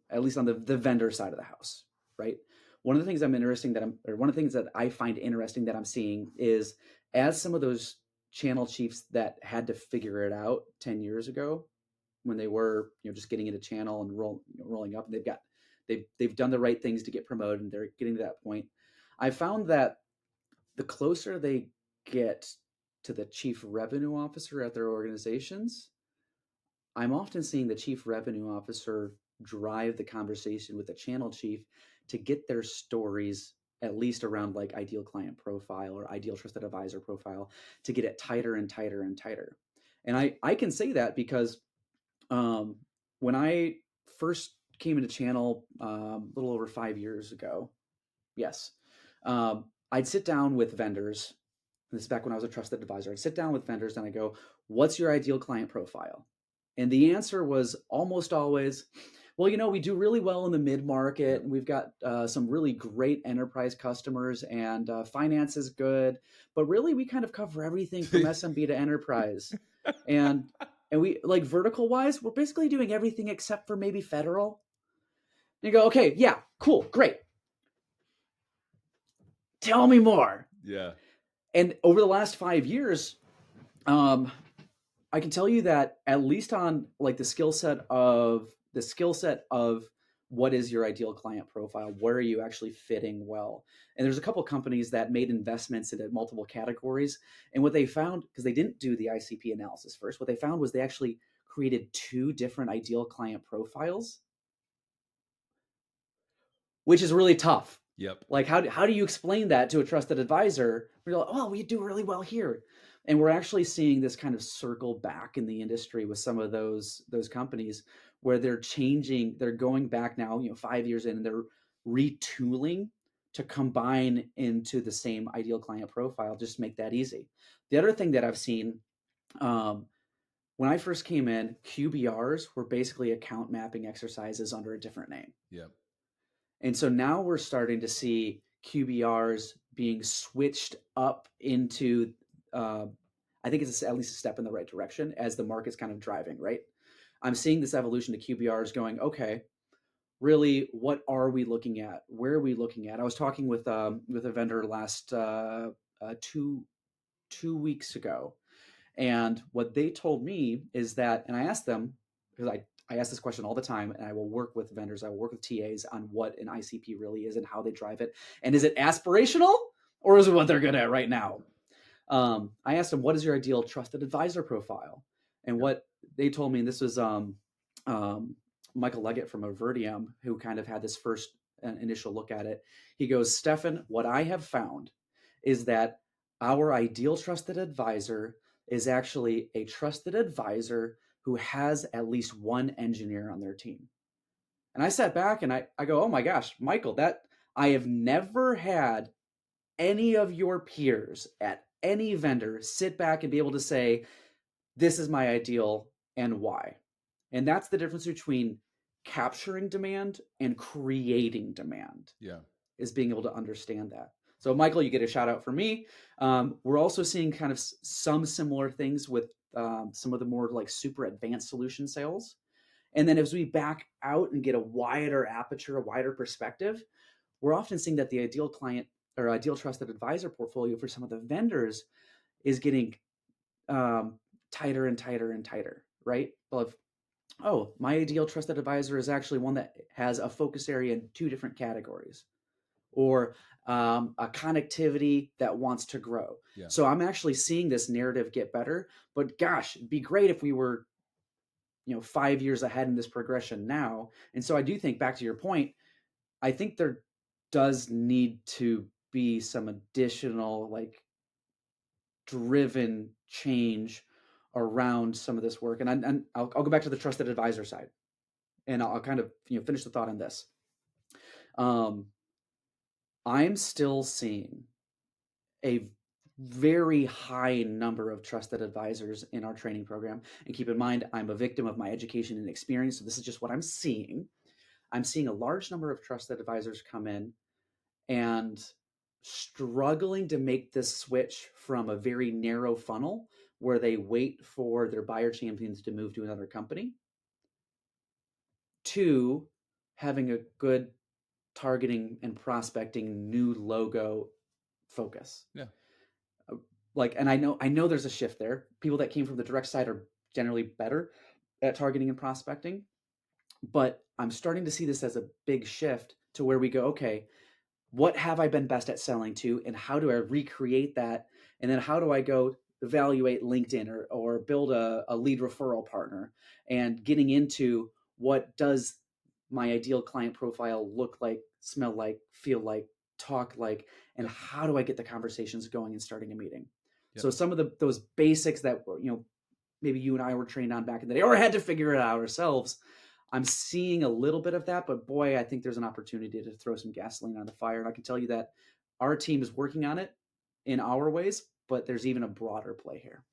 at least on the vendor side of the house, right? One of the things that I find interesting that I'm seeing is, as some of those channel chiefs that had to figure it out 10 years ago, when they were just getting into channel and rolling up, and they've done the right things to get promoted, and they're getting to that point. I found that the closer they get to the chief revenue officer at their organizations, I'm often seeing the chief revenue officer drive the conversation with the channel chief to get their stories, at least around like ideal client profile or ideal trusted advisor profile, to get it tighter and tighter and tighter. And I can say that because when I first came into channel a little over 5 years ago, yes, I'd sit down with vendors. This is back when I was a trusted advisor. I'd sit down with vendors and I go, what's your ideal client profile? And the answer was almost always, well, we do really well in the mid-market, and we've got some really great enterprise customers, and finance is good, but really we kind of cover everything from SMB to enterprise. And we, like, vertical wise, we're basically doing everything except for maybe federal. And you go, okay, yeah, cool, great. Tell me more. Yeah. And over the last 5 years, I can tell you that at least on like the skill set of what is your ideal client profile, where are you actually fitting well? And there's a couple of companies that made investments into multiple categories. And what they found, because they didn't do the ICP analysis first, what they found was they actually created 2 different ideal client profiles, which is really tough. Yep. Like, how do you explain that to a trusted advisor? We're like, oh, we do really well here. And we're actually seeing this kind of circle back in the industry with some of those companies where they're going back now, 5 years in, and they're retooling to combine into the same ideal client profile, just to make that easy. The other thing that I've seen, when I first came in, QBRs were basically account mapping exercises under a different name. Yep. And so now we're starting to see QBRs being switched up into, I think it's at least a step in the right direction as the market's kind of driving, right? I'm seeing this evolution to QBRs going, okay, really, what are we looking at? Where are we looking at? I was talking with a vendor last 2 weeks ago. And what they told me is that, and I asked them, because I ask this question all the time, and I will work with vendors, I will work with TAs on what an ICP really is and how they drive it. And is it aspirational, or is it what they're good at right now? I asked them, what is your ideal trusted advisor profile? And what they told me, and this was Michael Leggett from Avertium, who kind of had this first initial look at it. He goes, Stephen, what I have found is that our ideal trusted advisor is actually a trusted advisor who has at least one engineer on their team. And I sat back and I go, oh my gosh, Michael, that I have never had any of your peers at any vendor sit back and be able to say, this is my ideal and why. And that's the difference between capturing demand and creating demand. Yeah. Is being able to understand that. So Michael, you get a shout out for me. We're also seeing kind of some similar things with some of the more like super advanced solution sales. And then as we back out and get a wider aperture, a wider perspective, we're often seeing that the ideal client or ideal trusted advisor portfolio for some of the vendors is getting tighter and tighter and tighter, right? Well, oh, my ideal trusted advisor is actually one that has a focus area in 2 different categories, or a connectivity that wants to grow. Yeah. So I'm actually seeing this narrative get better, but gosh, it'd be great if we were, 5 years ahead in this progression now. And so I do think, back to your point, I think there does need to be some additional like driven change around some of this work. And I'll go back to the trusted advisor side, and I'll kind of finish the thought on this. I'm still seeing a very high number of trusted advisors in our training program. And keep in mind, I'm a victim of my education and experience. So this is just what I'm seeing. I'm seeing a large number of trusted advisors come in and struggling to make this switch from a very narrow funnel where they wait for their buyer champions to move to another company to having a good targeting and prospecting new logo focus. Yeah. And I know there's a shift there. People that came from the direct side are generally better at targeting and prospecting, but I'm starting to see this as a big shift to where we go, okay, what have I been best at selling to, and how do I recreate that? And then how do I go evaluate LinkedIn or build a lead referral partner, and getting into what does my ideal client profile look like, smell like, feel like, talk like, and how do I get the conversations going and starting a meeting? Yep. So some of those basics that maybe you and I were trained on back in the day, or had to figure it out ourselves, I'm seeing a little bit of that, but boy, I think there's an opportunity to throw some gasoline on the fire. And I can tell you that our team is working on it in our ways, but there's even a broader play here.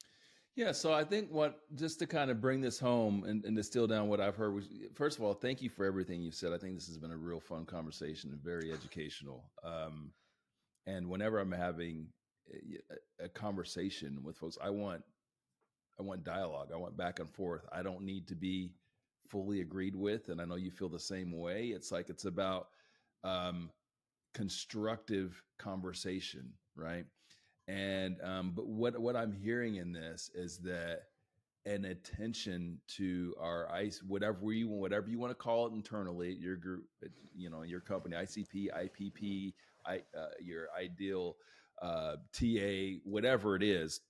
Yeah, so I think just to kind of bring this home and distill down what I've heard was, first of all, thank you for everything you've said. I think this has been a real fun conversation and very educational. And whenever I'm having a conversation with folks, I want dialogue. I want back and forth. I don't need to be fully agreed with, and I know you feel the same way. It's about constructive conversation, right? And but what I'm hearing in this is that an attention to our whatever you want to call it internally, your group, your company, ICP, IPP, your ideal TA, whatever it is.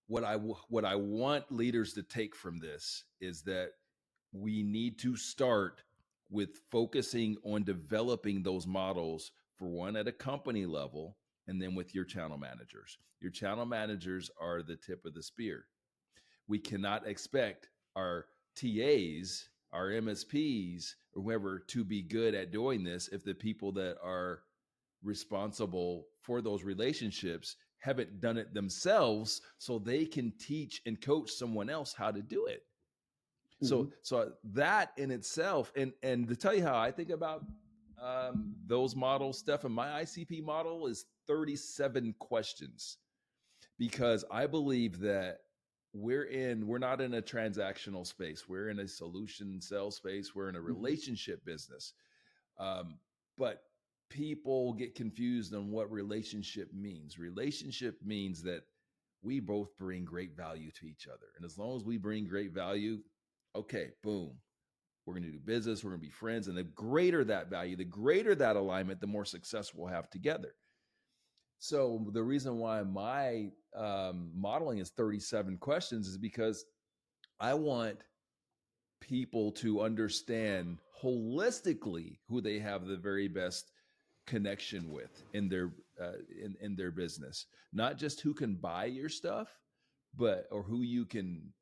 What I want leaders to take from this is that we need to start with focusing on developing those models, for one, at a company level, and then with your channel managers. Your channel managers are the tip of the spear. We cannot expect our TAs, our MSPs, or whoever to be good at doing this if the people that are responsible for those relationships haven't done it themselves, so they can teach and coach someone else how to do it. So that in itself, and to tell you how I think about those models, Stephen, my ICP model is 37 questions, because I believe that we're not in a transactional space. We're in a solution sales space. We're in a relationship business. But people get confused on what relationship means. Relationship means that we both bring great value to each other. And as long as we bring great value, okay, boom, we're going to do business. We're going to be friends. And the greater that value, the greater that alignment, the more success we'll have together. So the reason why my modeling is 37 questions is because I want people to understand holistically who they have the very best connection with in their business, not just who can buy your stuff, or who you can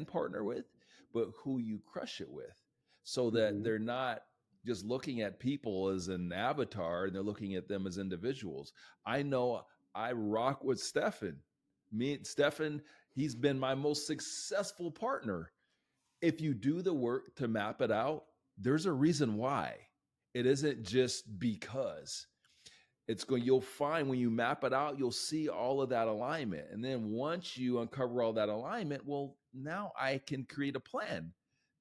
partner with, but who you crush it with, so that they're not just looking at people as an avatar, and they're looking at them as individuals. I know I rock with Stephen. Stephen, he's been my most successful partner. If you do the work to map it out, there's a reason why. It isn't just because. You'll find when you map it out, you'll see all of that alignment. And then once you uncover all that alignment, well, now I can create a plan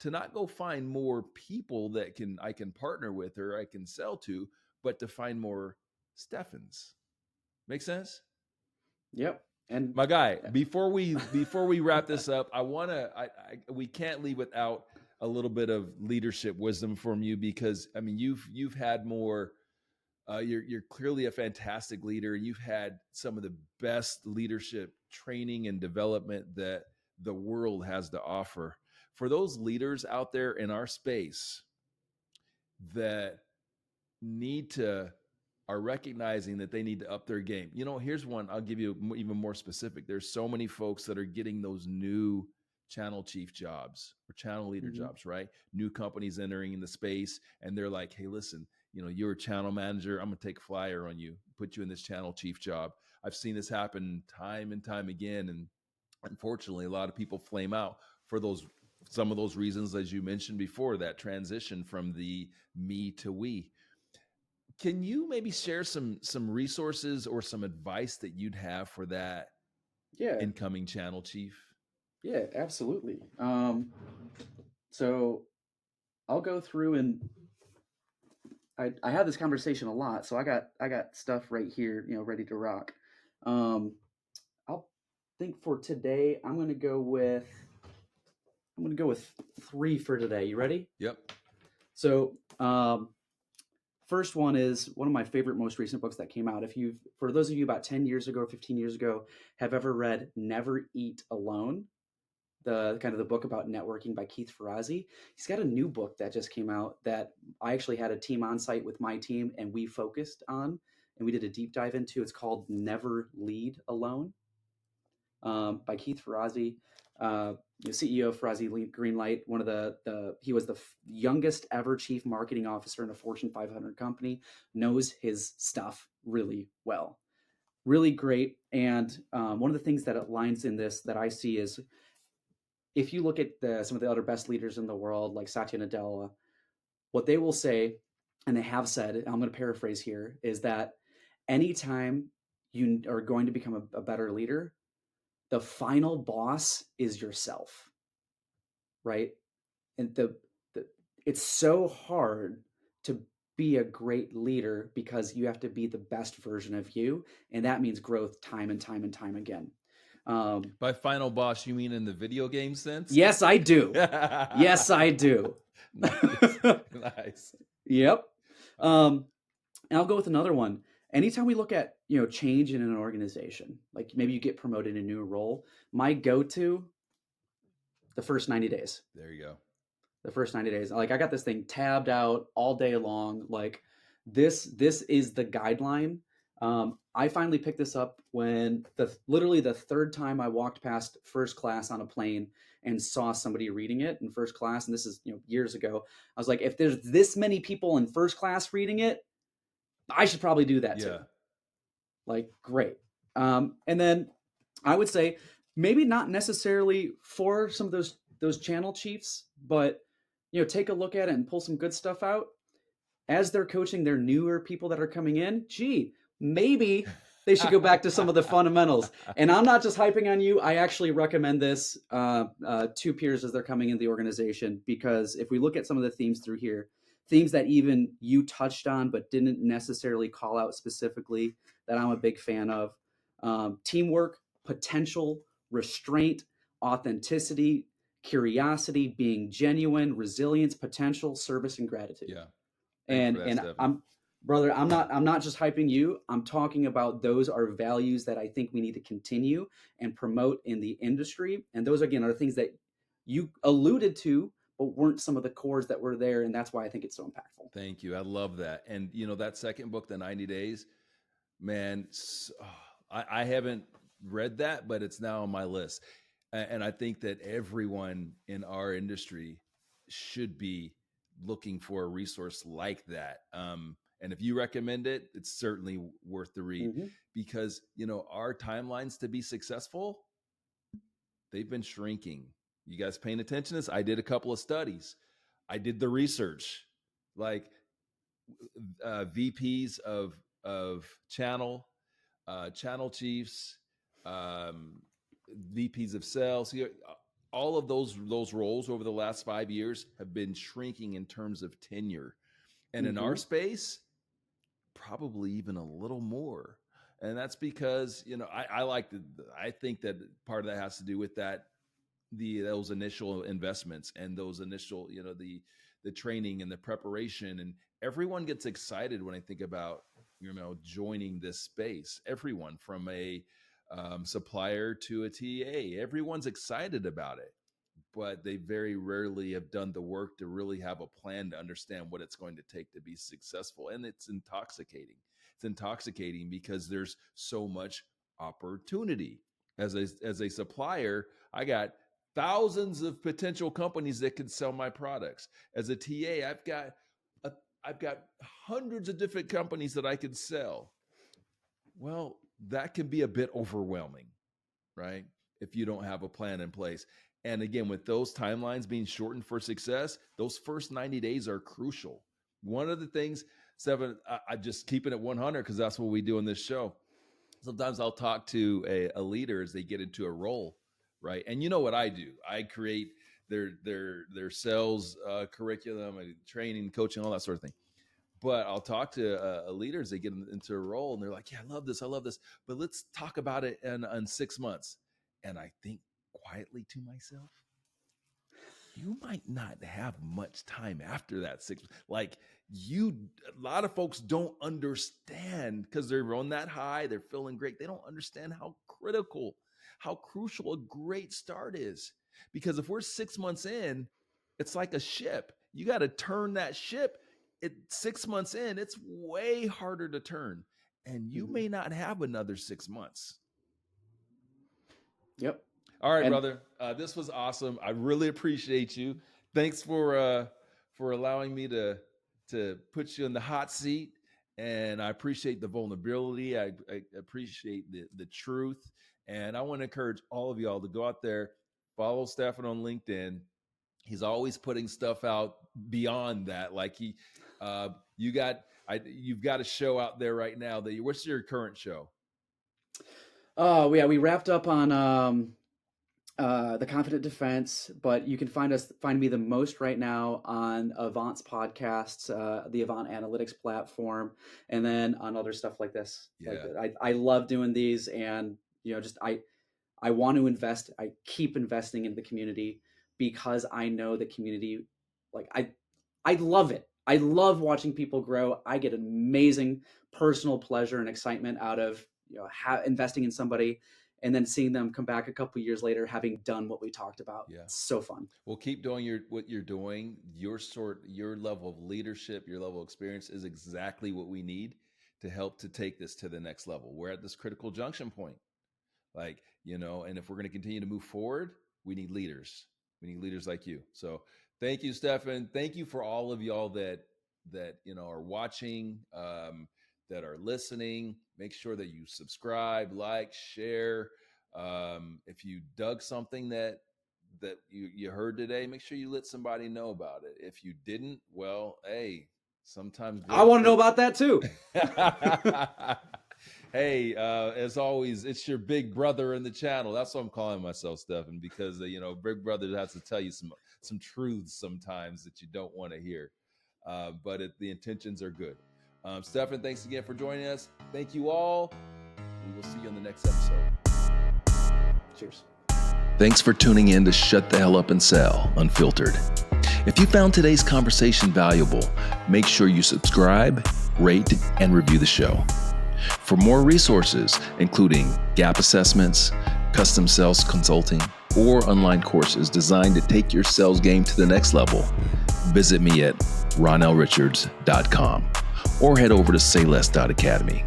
to not go find more people that I can partner with or I can sell to, but to find more Stephens. Make sense? Yep. And my guy, before we wrap this up, we can't leave without a little bit of leadership wisdom from you, because I mean, you've had more. You're clearly a fantastic leader, and you've had some of the best leadership training and development that the world has to offer. For those leaders out there in our space that are recognizing that they need to up their game. Here's one. I'll give you even more specific. There's so many folks that are getting those new channel chief jobs or channel leader jobs, right? New companies entering in the space, and they're like, hey, listen, you're a channel manager. I'm going to take a flyer on you, put you in this channel chief job. I've seen this happen time and time again. And unfortunately, a lot of people flame out for some of those reasons, as you mentioned before, that transition from the me to we. Can you maybe share some resources or some advice that you'd have for that incoming channel chief? Yeah, absolutely. So I'll go through, and I have this conversation a lot, so I got stuff right here, ready to rock. I'll think for today, I'm gonna go with 3 for today. You ready? Yep. So first one is one of my favorite, most recent books that came out. For those of you about 10 years ago, 15 years ago, have ever read Never Eat Alone, the book about networking by Keith Ferrazzi. He's got a new book that just came out that I actually had a team on site with my team, and we focused on, and we did a deep dive into. It's called Never Lead Alone, by Keith Ferrazzi, CEO of Ferrazzi Greenlight. He was the youngest ever chief marketing officer in a Fortune 500 company, knows his stuff really well, really great. And one of the things that aligns in this that I see is, if you look at some of the other best leaders in the world, like Satya Nadella, what they will say, and they have said, I'm going to paraphrase here, is that anytime you are going to become a better leader, the final boss is yourself, right? And it's so hard to be a great leader because you have to be the best version of you, and that means growth time and time and time again. By final boss, you mean in the video game sense? Yes, I do. Yes, I do. Nice. Yep. And I'll go with another one. Anytime we look at, change in an organization, like maybe you get promoted in a new role, my go-to, the first 90 days. There you go. The first 90 days. Like, I got this thing tabbed out all day long. Like, this is the guideline. I finally picked this up when literally the third time I walked past first class on a plane and saw somebody reading it in first class. And this is, years ago. I was like, if there's this many people in first class reading it, I should probably do that too. Like, great. And then I would say maybe not necessarily for some of those channel chiefs, but, take a look at it and pull some good stuff out as they're coaching their newer people that are coming in. Maybe they should go back to some of the fundamentals. And I'm not just hyping on you. I actually recommend this to peers as they're coming in the organization, because if we look at some of the themes through here, themes that even you touched on but didn't necessarily call out specifically, that I'm a big fan of: teamwork, potential, restraint, authenticity, curiosity, being genuine, resilience, potential, service, and gratitude. Yeah. And I'm not just hyping you. I'm talking about those are values that I think we need to continue and promote in the industry. And those, again, are things that you alluded to, but weren't some of the cores that were there. And that's why I think it's so impactful. Thank you. I love that. And, that second book, The 90 Days, man, I haven't read that, but it's now on my list. And I think that everyone in our industry should be looking for a resource like that. And if you recommend it, it's certainly worth the read, because, you know, our timelines to be successful, they've been shrinking. You guys paying attention to this? I did a couple of studies. I did the research, like VPs of channel chiefs, VPs of sales. All of those roles over the last 5 years have been shrinking in terms of tenure. And in our space, probably even a little more. And that's because, you know, I think that part of that has to do with those initial investments and those initial, you know, the training and the preparation. And everyone gets excited when I think about, you know, joining this space. Everyone from a supplier to a TA, everyone's excited about it, but they very rarely have done the work to really have a plan to understand what it's going to take to be successful. And it's intoxicating. It's intoxicating because there's so much opportunity. As a supplier, I got thousands of potential companies that can sell my products. As a TA, I've got hundreds of different companies that I could sell. Well, that can be a bit overwhelming, right? If you don't have a plan in place. And again, with those timelines being shortened for success, those first 90 days are crucial. One of the things, Stephen, I just keeping it 100 because that's what we do in this show. Sometimes I'll talk to a leader as they get into a role, right? And you know what I do? I create their sales curriculum, training, coaching, all that sort of thing. But I'll talk to a leader as they get into a role, and they're like, "Yeah, I love this, but let's talk about it in 6 months." And I think quietly to myself, you might not have much time after that 6 months. Like a lot of folks don't understand because they're on that high, they're feeling great. They don't understand how crucial a great start is. Because if we're 6 months in, it's like a ship. You got to turn that ship. 6 months in, it's way harder to turn. And you may not have another 6 months. Yep. All right, brother. This was awesome. I really appreciate you. Thanks for allowing me to put you in the hot seat. And I appreciate the vulnerability. I appreciate the truth. And I want to encourage all of y'all to go out there, follow Stephen on LinkedIn. He's always putting stuff out beyond that. Like you've got a show out there right now. What's your current show? Oh yeah, we wrapped up on the Confident Defense, but you can find me the most right now on Avant's podcasts, the Avant Analytics platform, and then on other stuff like this. Yeah. Like I love doing these, and you know, just I want to invest. I keep investing in the community because I know the community. Like I love it. I love watching people grow. I get amazing personal pleasure and excitement out of, you know, investing in somebody and then seeing them come back a couple of years later having done what we talked about. Yeah. It's so fun. Well, keep doing what you're doing. Your level of leadership, your level of experience is exactly what we need to help to take this to the next level. We're at this critical junction point. Like, you know, and if we're going to continue to move forward, we need leaders. We need leaders like you. So thank you, Stephen. Thank you for all of y'all that you know are watching, that are listening. Make sure that you subscribe, like, share. If you dug something that you heard today, make sure you let somebody know about it. If you didn't, well, hey, sometimes I want to know about that too. Hey, as always, it's your big brother in the channel. That's what I'm calling myself, Stephen, because you know, big brother has to tell you some truths sometimes that you don't want to hear. But the intentions are good. Stephen, thanks again for joining us. Thank you all. We will see you on the next episode. Cheers. Thanks for tuning in to Shut the Hell Up and Sell Unfiltered. If you found today's conversation valuable, make sure you subscribe, rate, and review the show. For more resources, including gap assessments, custom sales consulting, or online courses designed to take your sales game to the next level, visit me at ronnellrichards.com or head over to sayless.academy.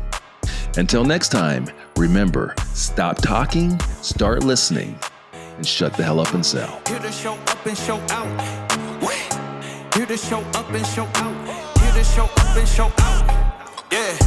Until next time, remember, stop talking, start listening, and shut the hell up and sell. Here to show up and show out. Here to show up and show out. Here to show up and show out. Yeah.